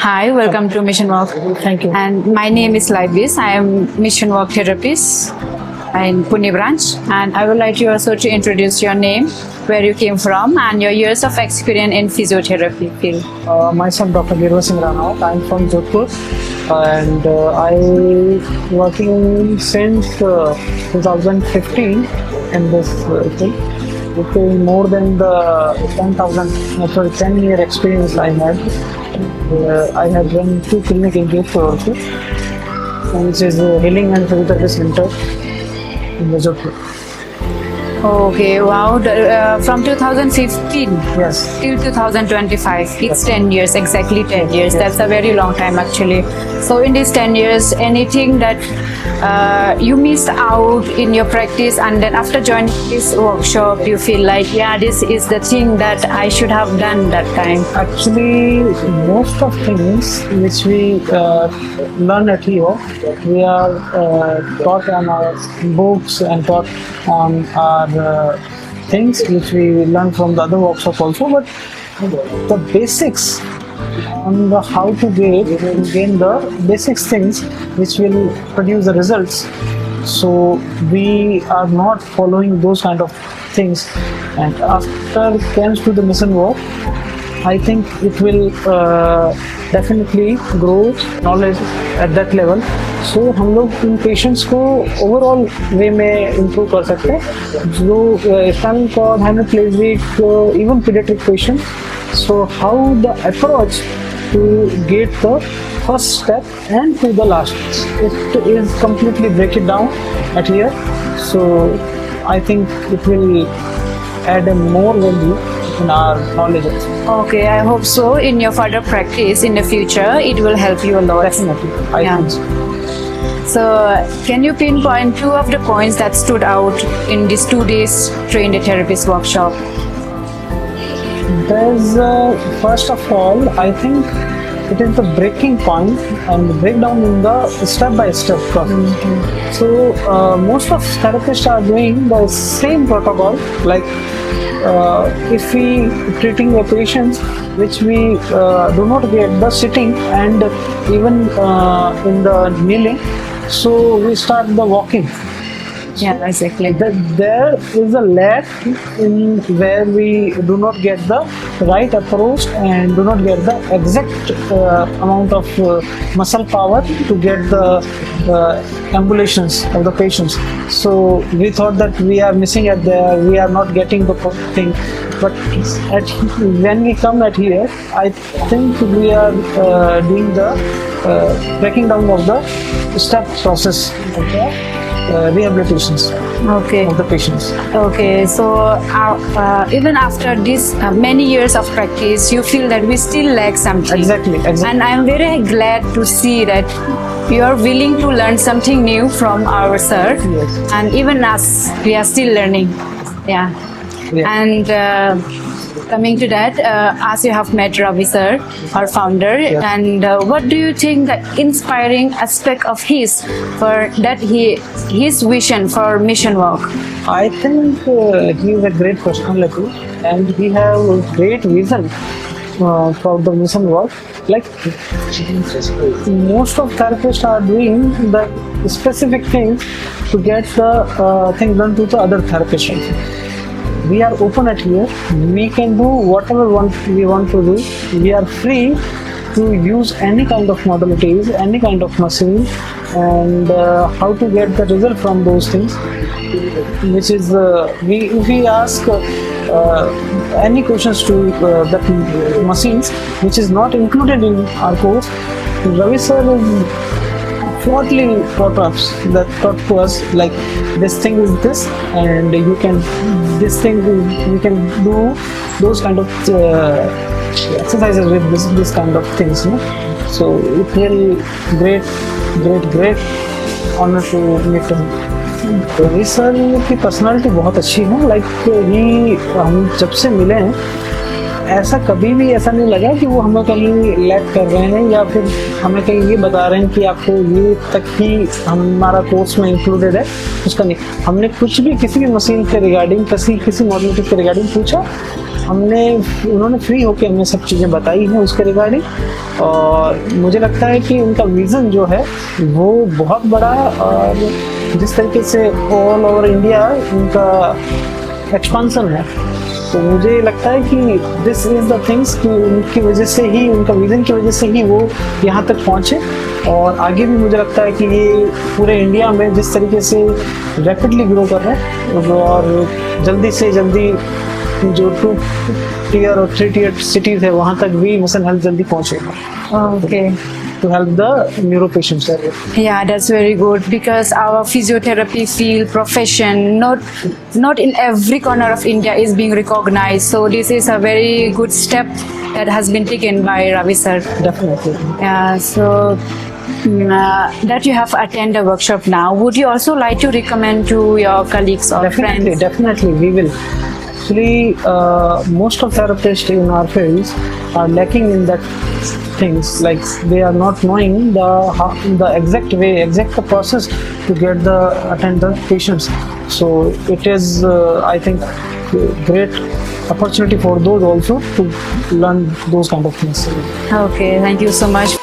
Hi, welcome to Mission Walk. Thank you. And my name is Libis. I am Mission Walk therapist in Pune branch. And I would like you also to introduce your name, where you came from, and your years of experience in physiotherapy field. Myself, Dr. Girwar Singh Ranawat. I'm from Jodhpur, and I working since 2015 in this thing. It is more than the 10-year experience I had. I have run 2 clinics in Jodhpur also, which is a healing and physiotherapy center in the Jodhpur. Okay, wow. From 2015 Yes. till 2025, it's 10 years, exactly 10 years. Yes. That's a very long time actually. So in these 10 years, anything that you missed out in your practice, and then after joining this workshop, you feel like, yeah, this is the thing that I should have done that time. Actually, most of things which we learn at here, we are taught on our books and taught on our things which we learn from the other workshop also. But the basics on the how to gain the basics things which will produce the results. So we are not following those kind of things, and after comes to the mission work, I think it will definitely grow knowledge at that level. So हम लोग इन patients को overall वे में improve कर सकते हैं, जो spinal cord, hemiplegic, even paediatric patient. So how the approach to get the first step and to the last, it is completely break it down at here. So I think it will add a more value in our knowledge. Okay, I hope so. In your further practice in the future, it will help you a lot. Definitely, I think so. So, can you pinpoint 2 of the points that stood out in this 2 days trained therapist workshop? There's first of all, I think it is the breaking point and the breakdown in the step-by-step process. So most of therapists are doing the same protocol. Like if we treating a patient which we do not get the sitting and even in the kneeling, so we start the walking. Yeah, exactly. There is a lack in where we do not get the right approach and do not get the exact amount of muscle power to get the ambulations of the patients. So we thought that we are missing at there, we are not getting the thing. But when we come at here, I think we are doing the breaking down of the step process of the rehabilitations of the patients. Okay, so even after this many years of practice, you feel that we still lack something. Exactly. And I'm very glad to see that you are willing to learn something new from our sir. Yes. And even us, we are still learning. Yeah. And coming to that, as you have met Ravi sir, our founder, and what do you think the inspiring aspect of his for that his vision for mission walk? I think he is a great personality and he has a great vision for the mission work. Like most of therapists are doing the specific things to get the thing done to the other therapists. We are open at here. We can do whatever we want to do. We are free to use any kind of modalities, any kind of machine, and how to get the result from those things. Which is if we ask any questions to the machines, which is not included in our course, Ravi sir is shortly taught to us like this thing is this, and you can do those kind of exercises with this kind of things. So it really great honor to meet him. Ravi sir की personality बहुत अच्छी है. Like he हम जब से मिले हैं ऐसा कभी भी ऐसा नहीं लगा कि वो हमें कहीं लैग कर रहे हैं या फिर हमें कहीं ये बता रहे हैं कि आपको ये तक ही हमारा कोर्स में इंक्लूडेड है, उसका नहीं। हमने कुछ भी किसी भी मशीन के रिगार्डिंग, किसी मॉडलिटी के रिगार्डिंग पूछा, उन्होंने फ्री होकर हमें सब चीज़ें बताई हैं उसके रिगार्डिंग। और मुझे लगता है कि उनका विज़न जो है वो बहुत बड़ा, और जिस तरीके से ऑल ओवर इंडिया उनका एक्सपांसन है, तो मुझे लगता है कि दिस इज द थिंग्स कि उनकी वजह से ही, उनका विजन की वजह से ही वो यहाँ तक पहुँचे। और आगे भी मुझे लगता है कि ये पूरे इंडिया में जिस तरीके से रैपिडली ग्रो कर रहे हैं, और जल्दी से जल्दी जो 2 tier और 3 tier cities है वहाँ तक भी मिशन हेल्थ जल्दी पहुँचेगा। Okay. To help the neuro patients. Yeah, that's very good, because our physiotherapy field profession, not in every corner of India, is being recognized. So this is a very good step that has been taken by Ravi sir. Definitely. Yeah. So that you have attended a workshop now, would you also like to recommend to your colleagues or friends? Definitely, we will. Actually, most of therapists in our fields are lacking in that things, like they are not knowing the exact way, exact process to get the attend the patients. So it is I think great opportunity for those also to learn those kind of things. Okay, thank you so much.